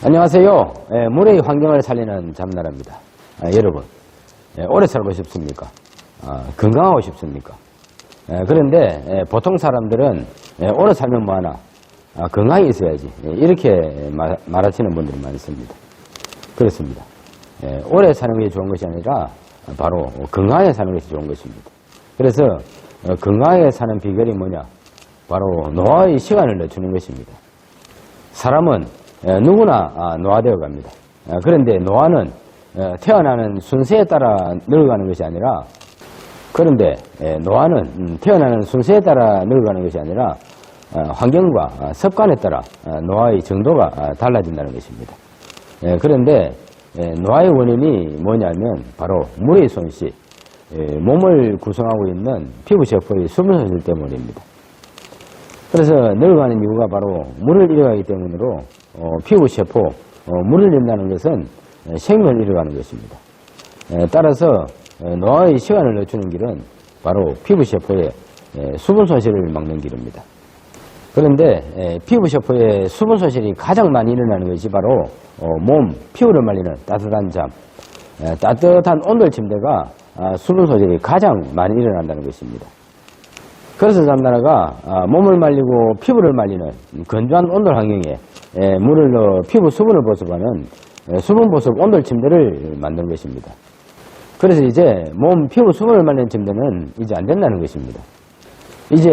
안녕하세요. 물의 환경을 살리는 잠나라입니다. 여러분, 오래 살고 싶습니까? 건강하고 싶습니까? 그런데 보통 사람들은 오래 살면 뭐하나? 건강이 있어야지. 이렇게 말하시는 분들이 많습니다. 그렇습니다. 오래 사는 것이 좋은 것이 아니라 바로 건강하게 사는 것이 좋은 것입니다. 그래서 건강하게 사는 비결이 뭐냐? 바로 노화의 시간을 늦추는 것입니다. 사람은 누구나 노화되어 갑니다. 그런데 노화는 태어나는 순서에 따라 늙어가는 것이 아니라 그런데 노화는 태어나는 순서에 따라 늙어가는 것이 아니라 환경과 습관에 따라 노화의 정도가 달라진다는 것입니다. 그런데 노화의 원인이 뭐냐면 바로 물의 손실, 몸을 구성하고 있는 피부세포의 수분 손실 때문입니다. 그래서 늙어가는 이유가 바로 물을 잃어가기 때문으로 피부세포, 물을 잃는다는 것은 생명을 잃어가는 것입니다. 따라서 노화의 시간을 늦추는 길은 바로 피부세포의 수분 손실을 막는 길입니다. 그런데 피부세포의 수분 손실이 가장 많이 일어나는 것이 바로 피부를 말리는 따뜻한 잠, 따뜻한 온돌 침대가 수분 손실이 가장 많이 일어난다는 것입니다. 그래서 잠나라가 몸을 말리고 피부를 말리는 건조한 온돌 환경에 물을 넣어 피부 수분을 보습하는 수분 보습 온돌 침대를 만든 것입니다. 그래서 이제 피부 수분을 말리는 침대는 이제 안 된다는 것입니다. 이제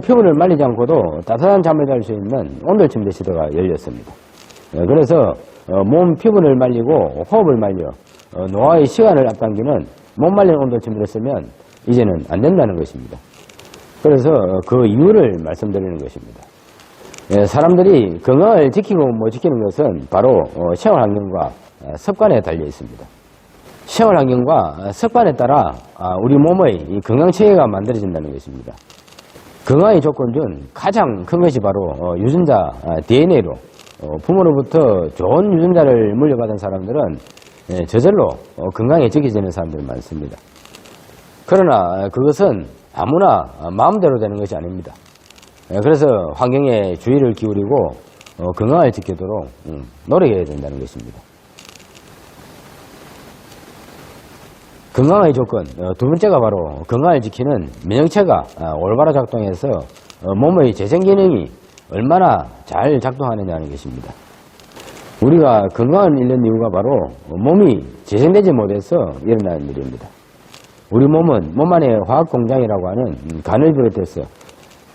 피부를 말리지 않고도 따뜻한 잠을 잘 수 있는 온돌 침대 시대가 열렸습니다. 그래서 피부를 말리고 호흡을 말려 노화의 시간을 앞당기는 몸 말리는 온돌 침대를 쓰면 이제는 안 된다는 것입니다. 그래서 그 이유를 말씀드리는 것입니다. 사람들이 건강을 지키고 못 지키는 것은 바로 생활 환경과 습관에 달려 있습니다. 생활 환경과 습관에 따라 우리 몸의 건강 체계가 만들어진다는 것입니다. 건강의 조건 중 가장 큰 것이 바로 유전자 DNA로 부모로부터 좋은 유전자를 물려받은 사람들은 저절로 건강해지게 되는 사람들이 많습니다. 그러나 그것은 아무나 마음대로 되는 것이 아닙니다. 그래서 환경에 주의를 기울이고 건강을 지키도록 노력해야 된다는 것입니다. 건강의 조건 두 번째가 바로 건강을 지키는 면역체가 올바로 작동해서 몸의 재생 기능이 얼마나 잘 작동하느냐는 것입니다. 우리가 건강을 잃는 이유가 바로 몸이 재생되지 못해서 일어나는 일입니다. 우리 몸은 몸 안의 화학공장이라고 하는 간을 비롯해서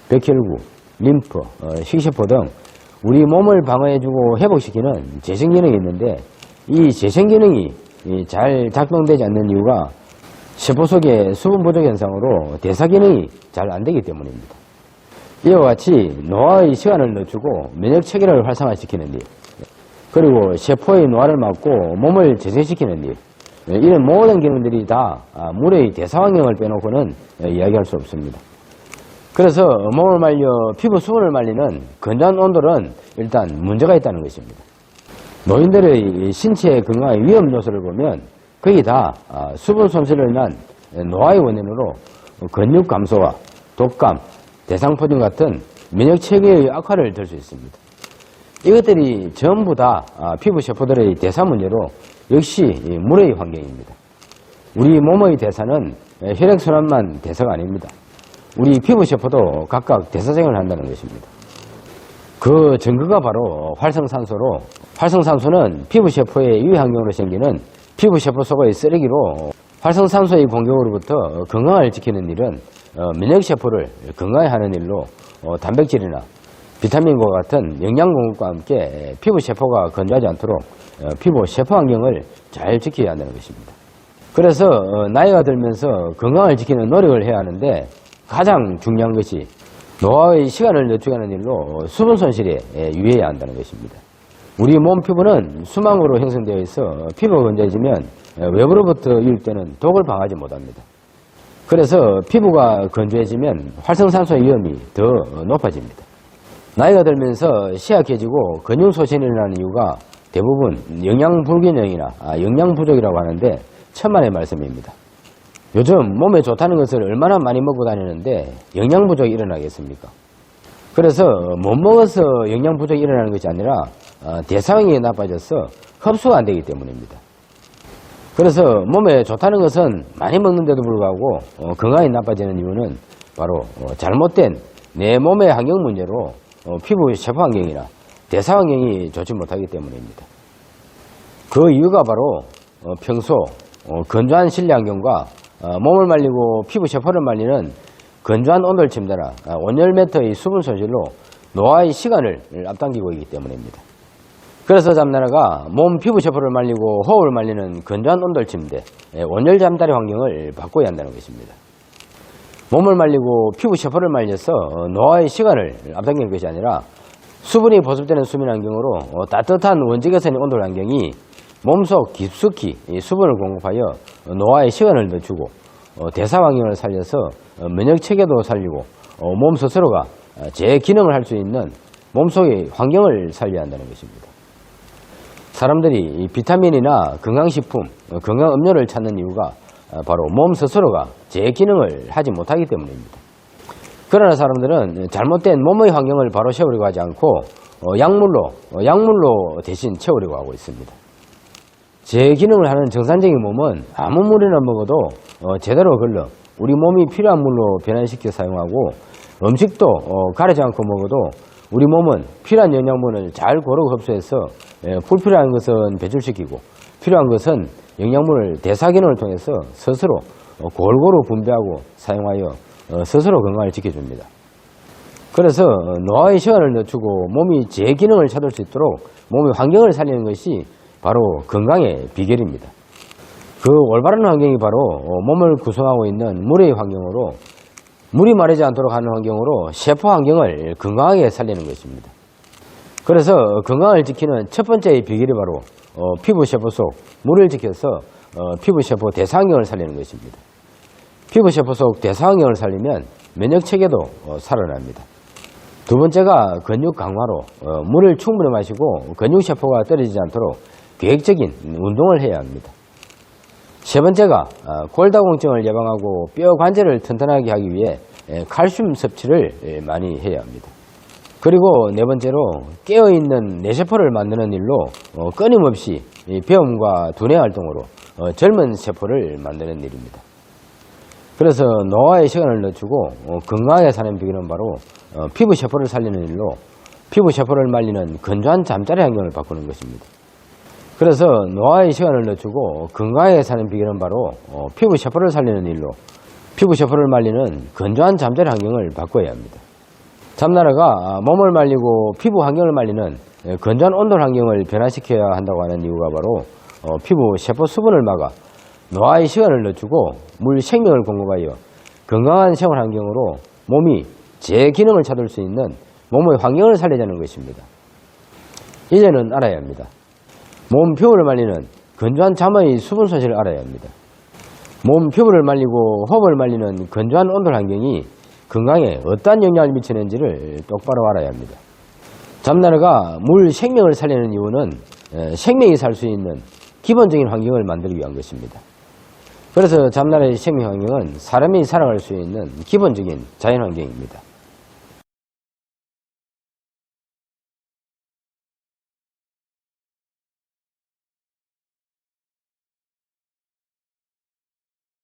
백혈구, 림프, 식세포 등 우리 몸을 방어해주고 회복시키는 재생기능이 있는데 이 재생기능이 잘 작동되지 않는 이유가 세포 속의 수분 부족 현상으로 대사기능이 잘 안되기 때문입니다. 이와 같이 노화의 시간을 늦추고 면역체계를 활성화시키는 일, 그리고 세포의 노화를 막고 몸을 재생시키는 일, 이런 모든 기능들이 다 물의 대사환경을 빼놓고는 이야기할 수 없습니다. 그래서 몸을 말려 피부 수분을 말리는 건조한 온돌은 일단 문제가 있다는 것입니다. 노인들의 신체 건강의 위험 요소를 보면 거의 다 수분 손실을 인한 노화의 원인으로 근육 감소와 독감, 대상포진 같은 면역체계의 악화를 들 수 있습니다. 이것들이 전부 다 피부 세포들의 대사 문제로 역시 물의 환경입니다. 우리 몸의 대사는 혈액순환만 대사가 아닙니다. 우리 피부 세포도 각각 대사생활을 한다는 것입니다. 그 증거가 바로 활성산소로, 활성산소는 피부 세포의 유해 환경으로 생기는 피부 세포 속의 쓰레기로 활성산소의 공격으로부터 건강을 지키는 일은 면역 세포를 건강히 하는 일로 단백질이나 비타민과 같은 영양 공급과 함께 피부 세포가 건조하지 않도록 피부 세포 환경을 잘 지켜야 한다는 것입니다. 그래서 나이가 들면서 건강을 지키는 노력을 해야 하는데 가장 중요한 것이 노화의 시간을 늦추게 하는 일로 수분 손실에 유의해야 한다는 것입니다. 우리 몸 피부는 수망으로 형성되어 있어 피부가 건조해지면 외부로부터 유입되는 독을 방어하지 못합니다. 그래서 피부가 건조해지면 활성산소의 위험이 더 높아집니다. 나이가 들면서 시약해지고 근육 소진이 일어나는 이유가 대부분 영양 불균형이나 영양 부족이라고 하는데 천만의 말씀입니다. 요즘 몸에 좋다는 것을 얼마나 많이 먹고 다니는데 영양 부족이 일어나겠습니까? 그래서 못 먹어서 영양 부족이 일어나는 것이 아니라 대사환경이 나빠져서 흡수가 안 되기 때문입니다. 그래서 몸에 좋다는 것은 많이 먹는데도 불구하고 건강이 나빠지는 이유는 바로 잘못된 내 몸의 환경 문제로 피부 세포 환경이나 대사 환경이 좋지 못하기 때문입니다. 그 이유가 바로 평소 건조한 실내 환경과 몸을 말리고 피부 세포를 말리는 건조한 온돌 침대나 온열 매트의 수분 손실로 노화의 시간을 앞당기고 있기 때문입니다. 그래서 잠나라가 몸 피부 세포를 말리고 호흡을 말리는 건조한 온돌 침대, 온열 잠자리 환경을 바꿔야 한다는 것입니다. 몸을 말리고 피부 세포를 말려서 노화의 시간을 앞당기는 것이 아니라 수분이 보습되는 수면 환경으로 따뜻한 원적외선의 온돌 환경이 몸속 깊숙이 수분을 공급하여 노화의 시간을 늦추고 대사 환경을 살려서 면역 체계도 살리고 몸 스스로가 제 기능을 할 수 있는 몸속의 환경을 살려야 한다는 것입니다. 사람들이 비타민이나 건강식품, 건강음료를 찾는 이유가 바로 몸 스스로가 제 기능을 하지 못하기 때문입니다. 그러나 사람들은 잘못된 몸의 환경을 바로 채우려고 하지 않고 약물로 대신 채우려고 하고 있습니다. 제 기능을 하는 정상적인 몸은 아무 물이나 먹어도 제대로 걸러 우리 몸이 필요한 물로 변환시켜 사용하고 음식도 가리지 않고 먹어도 우리 몸은 필요한 영양분을 잘 고르고 흡수해서 불필요한 것은 배출시키고 필요한 것은 영양분을 대사 기능을 통해서 스스로 골고루 분배하고 사용하여 스스로 건강을 지켜줍니다. 그래서 노화의 시간을 늦추고 몸이 제 기능을 찾을 수 있도록 몸의 환경을 살리는 것이 바로 건강의 비결입니다. 그 올바른 환경이 바로 몸을 구성하고 있는 물의 환경으로 물이 마르지 않도록 하는 환경으로 세포 환경을 건강하게 살리는 것입니다. 그래서 건강을 지키는 첫 번째의 비결이 바로 피부 세포 속 물을 지켜서 피부 세포 대사 환경을 살리는 것입니다. 피부 세포 속 대사 환경을 살리면 면역 체계도 살아납니다. 두 번째가 근육 강화로 물을 충분히 마시고 근육 세포가 떨어지지 않도록 계획적인 운동을 해야 합니다. 세 번째가 골다공증을 예방하고 뼈 관절을 튼튼하게 하기 위해 칼슘 섭취를 많이 해야 합니다. 그리고 네 번째로 깨어있는 뇌세포를 만드는 일로 끊임없이 배움과 두뇌 활동으로 젊은 세포를 만드는 일입니다. 그래서 노화의 시간을 늦추고 건강하게 사는 비결은 바로 피부 세포를 살리는 일로 피부 세포를 말리는 건조한 잠자리 환경을 바꾸는 것입니다. 그래서 노화의 시간을 늦추고 건강하게 사는 비결은 바로 피부 세포를 살리는 일로 피부 세포를 말리는 건조한 잠자리 환경을 바꿔야 합니다. 잠나라가 몸을 말리고 피부 환경을 말리는 건조한 온돌 환경을 변화시켜야 한다고 하는 이유가 바로 피부 세포 수분을 막아 노화의 시간을 늦추고 물 생명을 공급하여 건강한 생활 환경으로 몸이 제 기능을 찾을 수 있는 몸의 환경을 살리자는 것입니다. 이제는 알아야 합니다. 몸 피부를 말리는 건조한 잠의 수분 손실을 알아야 합니다. 몸 피부를 말리고 호흡을 말리는 건조한 온돌 환경이 건강에 어떠한 영향을 미치는지를 똑바로 알아야 합니다. 잠나라가 물 생명을 살리는 이유는 생명이 살 수 있는 기본적인 환경을 만들기 위한 것입니다. 그래서 잠나라의 생명 환경은 사람이 살아갈 수 있는 기본적인 자연 환경입니다.